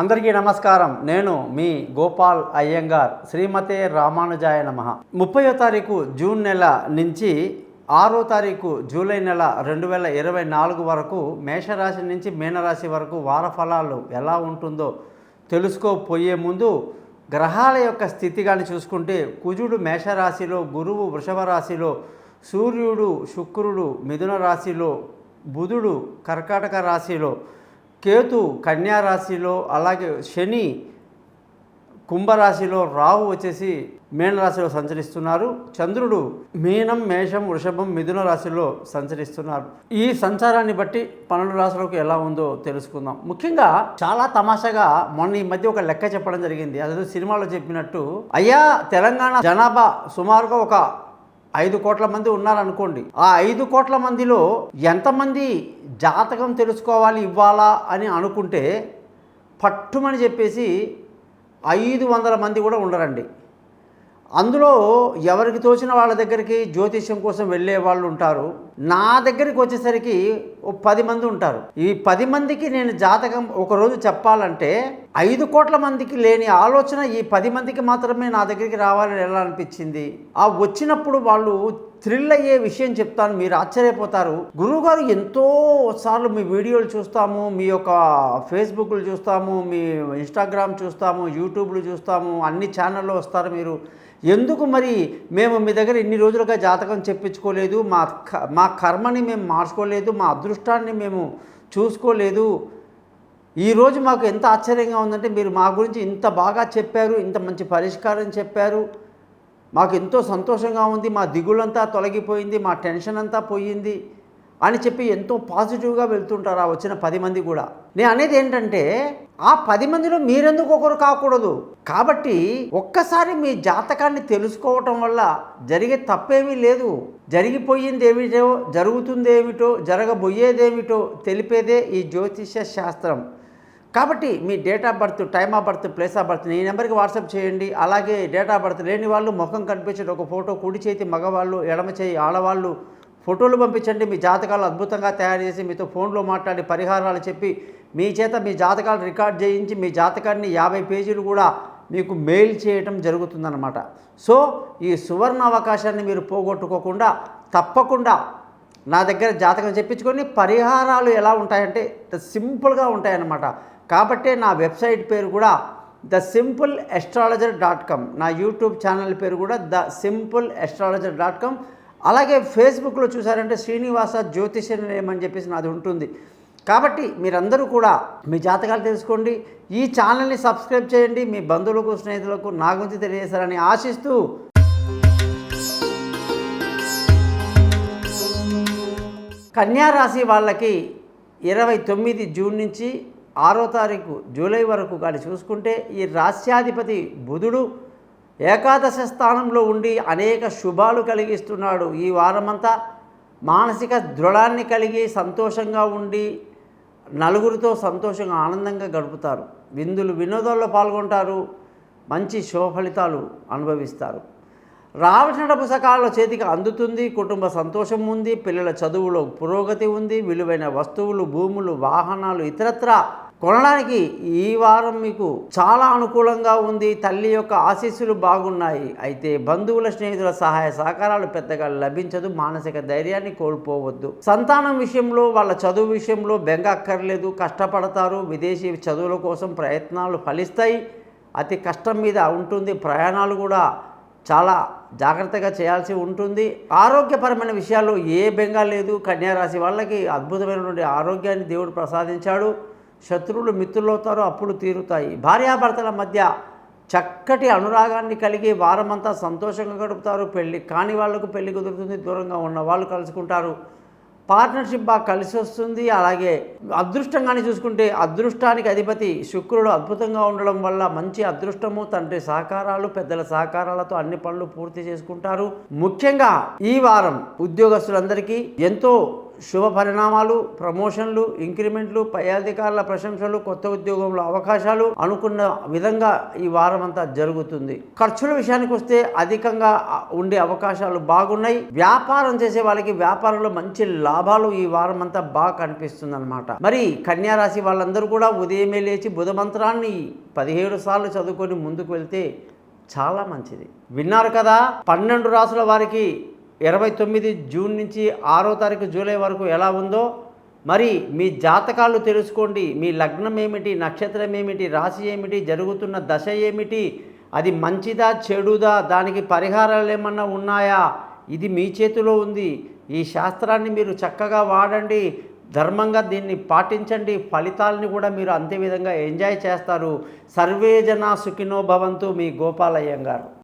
అందరికీ నమస్కారం. నేను మీ గోపాల్ అయ్యంగార్. శ్రీమతే రామానుజాయ నమః. 30వ తారీఖు జూన్ నెల నుంచి 6వ తారీఖు జూలై నెల 2024 వరకు మేషరాశి నుంచి మీనరాశి వరకు వార ఫలాలు ఎలా ఉంటుందో తెలుసుకోపోయే ముందు గ్రహాల యొక్క స్థితి కానీ చూసుకుంటే, కుజుడు మేషరాశిలో, గురువు వృషభ రాశిలో, సూర్యుడు శుక్రుడు మిథున రాశిలో, బుధుడు కర్కాటక రాశిలో, కేతు కన్యా రాశిలో, అలాగే శని కుంభరాశిలో, రాహు వచ్చేసి మీనరాశిలో సంచరిస్తున్నారు. చంద్రుడు మీనం, మేషం, వృషభం, మిథున రాశిలో సంచరిస్తున్నారు. ఈ సంచారాన్ని బట్టి 12 రాశులకు ఎలా ఉందో తెలుసుకుందాం. ముఖ్యంగా చాలా తమాషాగా మొన్న ఈ మధ్య ఒక లెక్క చెప్పడం జరిగింది. అదే సినిమాలో చెప్పినట్టు, అయ్యా తెలంగాణ జనాభా సుమారుగా ఒక 5 కోట్ల మంది ఉన్నారనుకోండి. ఆ 5 కోట్ల మందిలో ఎంతమంది జాతకం తెలుసుకోవాలి ఇవ్వాలా అని అనుకుంటే పట్టుమని చెప్పేసి 500 మంది కూడా ఉండరండి. అందులో ఎవరికి తోచిన వాళ్ళ దగ్గరికి జ్యోతిష్యం కోసం వెళ్ళే వాళ్ళు ఉంటారు. నా దగ్గరికి వచ్చేసరికి 10 మంది ఉంటారు. ఈ 10 మందికి నేను జాతకం ఒకరోజు చెప్పాలంటే 5 కోట్ల మందికి లేని ఆలోచన ఈ 10 మందికి మాత్రమే నా దగ్గరికి రావాలని ఎలా అనిపించింది. ఆ వచ్చినప్పుడు వాళ్ళు థ్రిల్ అయ్యే విషయం చెప్తాను, మీరు ఆశ్చర్యపోతారు. గురువుగారు ఎంతో సార్లు మీ వీడియోలు చూస్తాము, మీ యొక్క ఫేస్బుక్లు చూస్తాము, మీ ఇన్స్టాగ్రామ్ చూస్తాము, యూట్యూబ్లు చూస్తాము, అన్ని ఛానల్లో వస్తారు మీరు. ఎందుకు మరి మేము మీ దగ్గర ఇన్ని రోజులుగా జాతకం చెప్పించుకోలేదు, మా కర్మని మేము మార్చుకోలేదు, మా అదృష్టాన్ని మేము చూసుకోలేదు. ఈరోజు మాకు ఎంత ఆశ్చర్యంగా ఉందంటే, మీరు మా గురించి ఇంత బాగా చెప్పారు, ఇంత మంచి పరిష్కారం చెప్పారు, మాకు ఎంతో సంతోషంగా ఉంది, మా దిగులంతా తొలగిపోయింది, మా టెన్షన్ అంతా పోయింది అని చెప్పి ఎంతో పాజిటివ్గా వెళ్తుంటారు ఆ వచ్చిన 10 మంది కూడా. నేను అనేది ఏంటంటే, ఆ 10 మందిలో మీరెందుకు ఒకరు కాకూడదు? కాబట్టి ఒక్కసారి మీ జాతకాన్ని తెలుసుకోవటం వల్ల జరిగే తప్పేమీ లేదు. జరిగిపోయింది ఏమిటో, జరుగుతుంది ఏమిటో, జరగబోయేదేమిటో తెలిపేదే ఈ జ్యోతిష శాస్త్రం. కాబట్టి మీ date of birth, time of birth, place of birth ఈ నెంబర్కి వాట్సాప్ చేయండి. అలాగే డేట్ ఆఫ్ బర్త్ లేని వాళ్ళు ముఖం కనిపించే ఒక ఫోటో, కుడి చేతి మగవాళ్ళు, ఎడమ చేయి ఆడవాళ్ళు ఫోటోలు పంపించండి. మీ జాతకాలు అద్భుతంగా తయారు చేసి మీతో ఫోన్లో మాట్లాడి పరిహారాలు చెప్పి మీ చేత మీ జాతకాలు రికార్డ్ చేయించి మీ జాతకాన్ని 50 పేజీలు కూడా మీకు మెయిల్ చేయటం జరుగుతుందన్నమాట. సో ఈ సువర్ణ అవకాశాన్ని మీరు పోగొట్టుకోకుండా తప్పకుండా నా దగ్గర జాతకం చెప్పించుకొని పరిహారాలు ఎలా ఉంటాయంటే సింపుల్గా ఉంటాయన్నమాట. కాబట్టే నా వెబ్సైట్ పేరు కూడా thesimple.astrologer.com, నా యూట్యూబ్ ఛానల్ పేరు కూడా thesimple.astrologer.com. అలాగే ఫేస్బుక్లో చూసారంటే శ్రీనివాస జ్యోతిష నిలయం అని చెప్పేసి నాది ఉంటుంది. కాబట్టి మీరందరూ కూడా మీ జాతకాలు తెలుసుకోండి, ఈ ఛానల్ని సబ్స్క్రైబ్ చేయండి, మీ బంధువులకు స్నేహితులకు నా గురించి తెలియజేస్తారని ఆశిస్తూ, కన్యా రాశి వాళ్ళకి 29 జూన్ నుంచి 6వ తారీఖు జూలై వరకు కానీ చూసుకుంటే, ఈ రాశ్యాధిపతి బుధుడు ఏకాదశ స్థానంలో ఉండి అనేక శుభాలు కలిగిస్తున్నాడు. ఈ వారమంతా మానసిక దృఢాన్ని కలిగి సంతోషంగా ఉండి నలుగురితో సంతోషంగా ఆనందంగా గడుపుతారు. విందులు వినోదాల్లో పాల్గొంటారు, మంచి శుభ ఫలితాలు అనుభవిస్తారు. రావటం డబ్బు సకాలంలో చేతికి అందుతుంది, కుటుంబ సంతోషం ఉంది, పిల్లల చదువులో పురోగతి ఉంది, విలువైన వస్తువులు, భూములు, వాహనాలు ఇతరత్రా కొనడానికి ఈ వారం మీకు చాలా అనుకూలంగా ఉంది. తల్లి యొక్క ఆశీస్సులు బాగున్నాయి. అయితే బంధువుల, స్నేహితుల సహాయ సహకారాలు పెద్దగా లభించదు. మానసిక ధైర్యాన్ని కోల్పోవద్దు. సంతానం విషయంలో, వాళ్ళ చదువు విషయంలో బెంగ అక్కర్లేదు, కష్టపడతారు. విదేశీ చదువుల కోసం ప్రయత్నాలు ఫలిస్తాయి. అతి కష్టం మీద ఉంటుంది. ప్రయాణాలు కూడా చాలా జాగ్రత్తగా చేయాల్సి ఉంటుంది. ఆరోగ్యపరమైన విషయాల్లో ఏ బెంగ లేదు. కన్యా రాశి వాళ్ళకి అద్భుతమైనటువంటి ఆరోగ్యాన్ని దేవుడు ప్రసాదించాడు. శత్రువులు మిత్రులవుతారు, అప్పులు తీరుతాయి. భార్యాభర్తల మధ్య చక్కటి అనురాగాన్ని కలిగి వారమంతా సంతోషంగా గడుపుతారు. పెళ్ళి కాని వాళ్లకు పెళ్లి కుదురుతుంది, దూరంగా ఉన్న వాళ్ళు కలుసుకుంటారు. పార్ట్నర్షిప్ బాగా కలిసి వస్తుంది. అలాగే అదృష్టంగానే చూసుకుంటే, అదృష్టానికి అధిపతి శుక్రుడు అద్భుతంగా ఉండడం వల్ల మంచి అదృష్టము, తండ్రి సహకారాలు, పెద్దల సహకారాలతో అన్ని పనులు పూర్తి చేసుకుంటారు. ముఖ్యంగా ఈ వారం ఉద్యోగస్తులందరికీ ఎంతో శుభ పరిణామాలు, ప్రమోషన్లు, ఇంక్రిమెంట్లు, పై అధికారుల ప్రశంసలు, కొత్త ఉద్యోగంలో అవకాశాలు అనుకున్న విధంగా ఈ వారం అంతా జరుగుతుంది. ఖర్చుల విషయానికి వస్తే అధికంగా ఉండే అవకాశాలు బాగున్నాయి. వ్యాపారం చేసే వాళ్ళకి వ్యాపారంలో మంచి లాభాలు ఈ వారం అంతా బాగా కనిపిస్తుంది అనమాట. మరి కన్యా రాశి వాళ్ళందరూ కూడా ఉదయమే లేచి బుధ మంత్రాన్ని 17 సార్లు చదువుకొని ముందుకు వెళ్తే చాలా మంచిది. విన్నారు కదా 12 రాసుల వారికి 29 జూన్ నుంచి 6వ తారీఖు జూలై వరకు ఎలా ఉందో. మరి మీ జాతకాలు తెలుసుకోండి. మీ లగ్నం ఏమిటి, నక్షత్రం ఏమిటి, రాశి ఏమిటి, జరుగుతున్న దశ ఏమిటి, అది మంచిదా చెడుదా, దానికి పరిహారాలు ఏమన్నా ఉన్నాయా, ఇది మీ చేతిలో ఉంది. ఈ శాస్త్రాన్ని మీరు చక్కగా వాడండి, ధర్మంగా దీన్ని పాటించండి. ఫలితాలని కూడా మీరు అంతే విధంగా ఎంజాయ్ చేస్తారు. సర్వే జనా సుఖినో భవంతు. మీ గోపాలయ్య గారు.